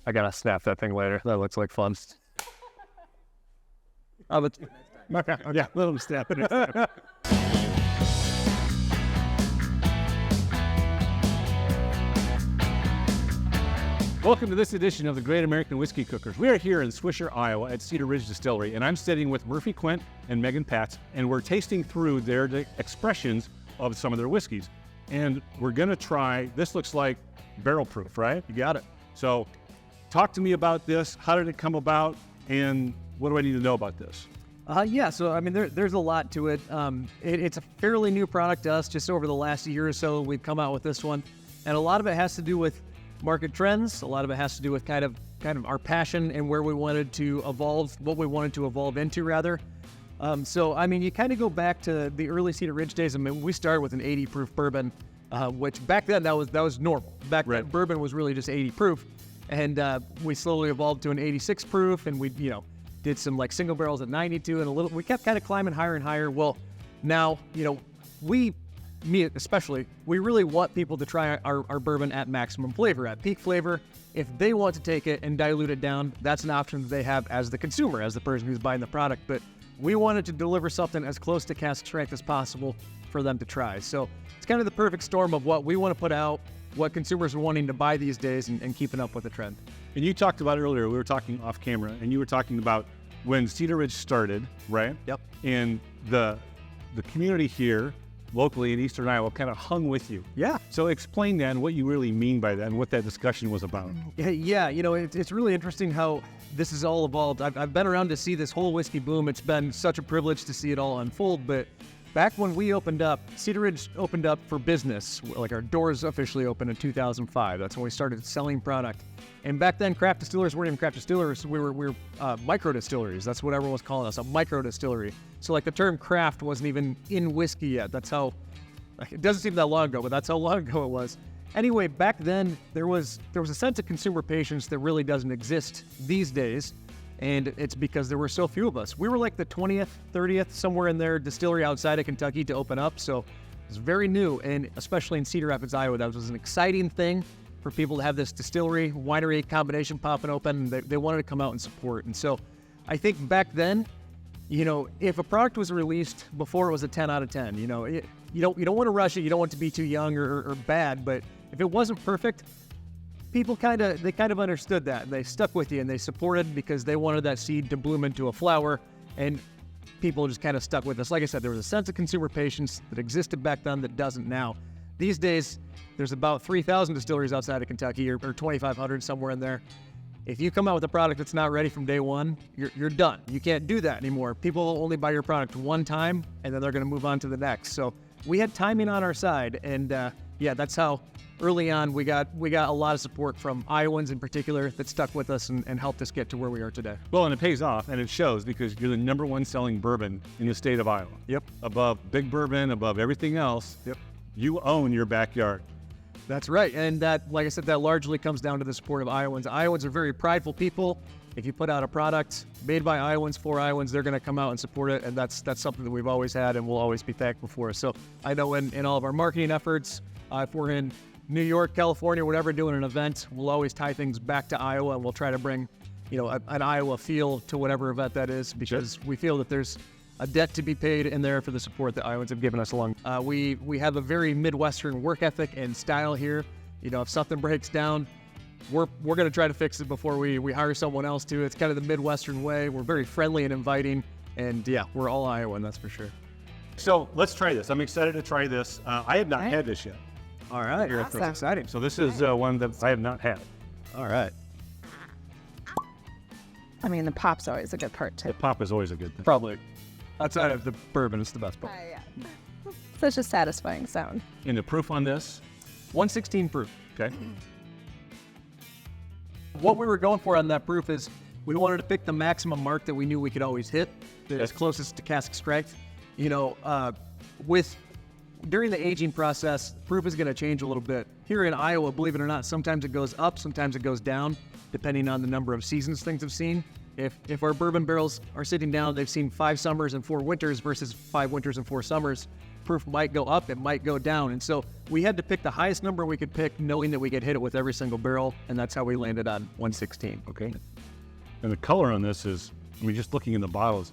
I gotta snap that thing later. That looks like fun. Oh, but Yeah, let him snap it. Welcome to this edition of the Great American Whiskey Cookers. We are here in Swisher, Iowa at Cedar Ridge Distillery, and I'm sitting with Murphy Quint and Megan Patz, and we're tasting through their expressions of some of their whiskeys. And we're gonna try, this looks like barrel proof, right? you got it. So talk to me about this. How did it come about? And what do I need to know about this? Yeah, so I mean, there's a lot to it. It's a fairly new product to us. Just over the last year or so, we've come out with this one, and a lot of it has to do with market trends. A lot of it has to do with kind of our passion and where we wanted to evolve, what we wanted to evolve into, rather. So I mean, you kind of go back to the early Cedar Ridge days. I mean, we started with an 80 proof bourbon, which back then that was normal. Back then, bourbon was really just 80 proof, and we slowly evolved to an 86 proof, and we did some like single barrels at 92, and we kept kind of climbing higher and higher. Well, now me especially, we really want people to try our bourbon at maximum flavor, at peak flavor. If they want to take it and dilute it down, that's an option that they have as the consumer, as the person who's buying the product. But we wanted to deliver something as close to cask strength as possible for them to try. So it's kind of the perfect storm of what we want to put out, what consumers are wanting to buy these days, and keeping up with the trend. And you talked about earlier, we were talking off camera, and you were talking about when Cedar Ridge started, right? Yep. And the community here, locally in Eastern Iowa, kind of hung with you. Yeah. So explain that and what you really mean by that and what that discussion was about. Yeah, it's really interesting how this has all evolved. I've been around to see this whole whiskey boom. It's been such a privilege to see it all unfold. But back when we opened up, Cedar Ridge opened up for business. Like our doors officially opened in 2005. That's when we started selling product. And back then, craft distillers weren't even craft distillers. We were micro distilleries. That's what everyone was calling us, a micro distillery. So like the term craft wasn't even in whiskey yet. That's how, it doesn't seem that long ago, but that's how long ago it was. Anyway, back then, there was a sense of consumer patience that really doesn't exist these days. And it's because there were so few of us. We were like the 20th, 30th, somewhere in there, distillery outside of Kentucky to open up. So it was very new, and especially in Cedar Rapids, Iowa, that was an exciting thing for people to have this distillery, winery combination popping open. They wanted to come out and support. And so I think back then, if a product was released before it was a 10 out of 10, you don't want to rush it. You don't want it to be too young or bad. But if it wasn't perfect, people kind of understood that, and they stuck with you, and they supported because they wanted that seed to bloom into a flower, and people just kind of stuck with us. Like I said, there was a sense of consumer patience that existed back then that doesn't now. These days, there's about 3,000 distilleries outside of Kentucky, or 2,500, somewhere in there. If you come out with a product that's not ready from day one, you're done. You can't do that anymore. People will only buy your product one time, and then they're going to move on to the next. So we had timing on our side, and that's how early on we got a lot of support from Iowans in particular that stuck with us and helped us get to where we are today. Well, and it pays off, and it shows because you're the #1 selling bourbon in the state of Iowa. Yep. Above Big Bourbon, above everything else. Yep. You own your backyard. That's right, and that, like I said, that largely comes down to the support of Iowans. Iowans are very prideful people. If you put out a product made by Iowans for Iowans, they're going to come out and support it, and that's something that we've always had and we'll always be thankful for. So I know in all of our marketing efforts, if we're in New York, California, whatever, doing an event, we'll always tie things back to Iowa, and we'll try to bring, an Iowa feel to whatever event that is, because we feel that there's a debt to be paid in there for the support that Iowans have given us along. We have a very Midwestern work ethic and style here. If something breaks down, we're going to try to fix it before we hire someone else to. It's kind of the Midwestern way. We're very friendly and inviting, and we're all Iowan, that's for sure. So let's try this. I'm excited to try this. I have not had this yet. All right, awesome. That's exciting. So this is one that I have not had. All right. I mean, the pop's always a good part too. The pop is always a good thing. Probably. Outside of the bourbon, it's the best part. Yeah. Such a satisfying sound. And the proof on this? 116 proof. Okay. What we were going for on that proof is we wanted to pick the maximum mark that we knew we could always hit, as closest to cask strength. During the aging process, proof is going to change a little bit. Here in Iowa, believe it or not, sometimes it goes up, sometimes it goes down, depending on the number of seasons things have seen. If our bourbon barrels are sitting down, they've seen 5 summers and 4 winters versus 5 winters and 4 summers, proof might go up, it might go down. And so we had to pick the highest number we could pick, knowing that we could hit it with every single barrel. And that's how we landed on 116. Okay. And the color on this is, I mean, just looking in the bottles,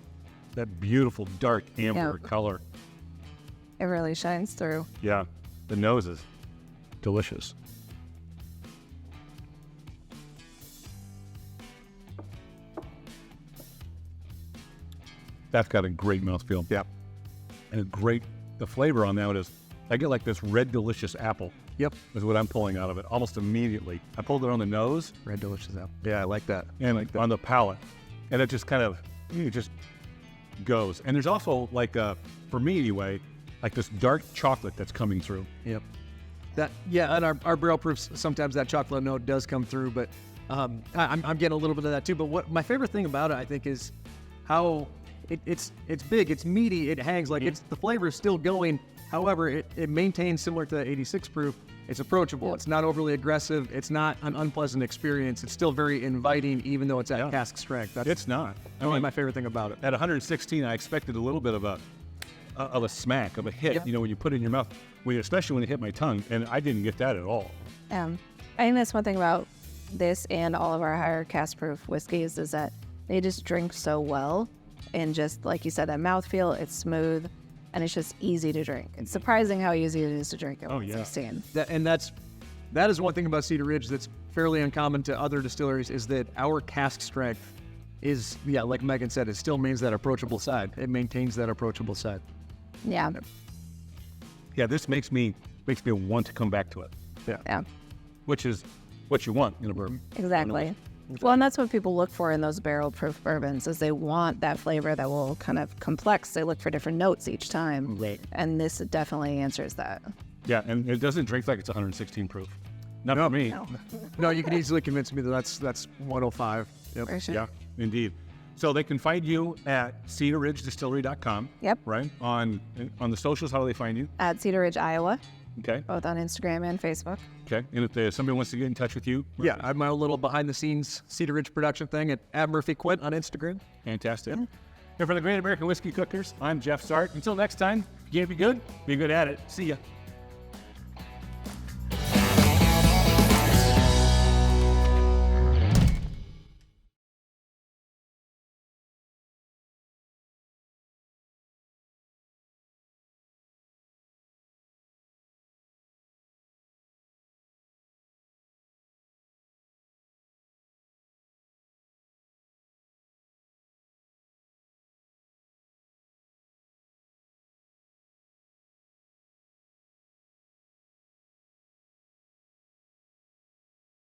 that beautiful dark amber color. It really shines through. Yeah. The nose is delicious. That's got a great mouthfeel. Yeah. And the flavor on that is, I get like this red delicious apple. Yep. Is what I'm pulling out of it almost immediately. I pulled it on the nose. Red delicious apple. Yeah, I like that. And like on the palate. And it just kind of, it just goes. And there's also like, for me anyway, like this dark chocolate that's coming through. Yep. And our barrel proofs, sometimes that chocolate note does come through, but I'm getting a little bit of that too. But what my favorite thing about it, I think, is how it's big, it's meaty, it hangs, like the flavor is still going. However, it maintains similar to the 86 proof. It's approachable. It's not overly aggressive. It's not an unpleasant experience. It's still very inviting, even though it's at cask strength. It's not. I mean, my favorite thing about it. At 116, I expected a little bit of a smack, of a hit, you know, when you put it in your mouth, especially when it hit my tongue, and I didn't get that at all. I think that's one thing about this and all of our higher cask proof whiskeys is that they just drink so well, and just like you said, that mouthfeel, it's smooth, and it's just easy to drink. It's surprising how easy it is to drink at 116. That is one thing about Cedar Ridge that's fairly uncommon to other distilleries, is that our cask strength is, like Megan said, it still means that approachable side. It maintains that approachable side. Yeah. Yeah, this makes me want to come back to it. Yeah. Which is what you want in a bourbon. Exactly. Well, and that's what people look for in those barrel proof bourbons, is they want that flavor that will kind of complex. They look for different notes each time. Right. And this definitely answers that. Yeah, and it doesn't drink like it's 116 proof. Not for me. No, you can easily convince me that that's 105. Yep. For sure. Yeah, indeed. So they can find you at cedarridgedistillery.com. Yep. Right? On the socials, how do they find you? At Cedar Ridge, Iowa, Okay. both on Instagram and Facebook. Okay. And if somebody wants to get in touch with you? Yeah, I'm my little behind-the-scenes Cedar Ridge production thing at Murphy Quint on Instagram. Fantastic. And for the Great American Whiskey Cookers, I'm Jeff Sart. Until next time, if you can't be good at it. See ya.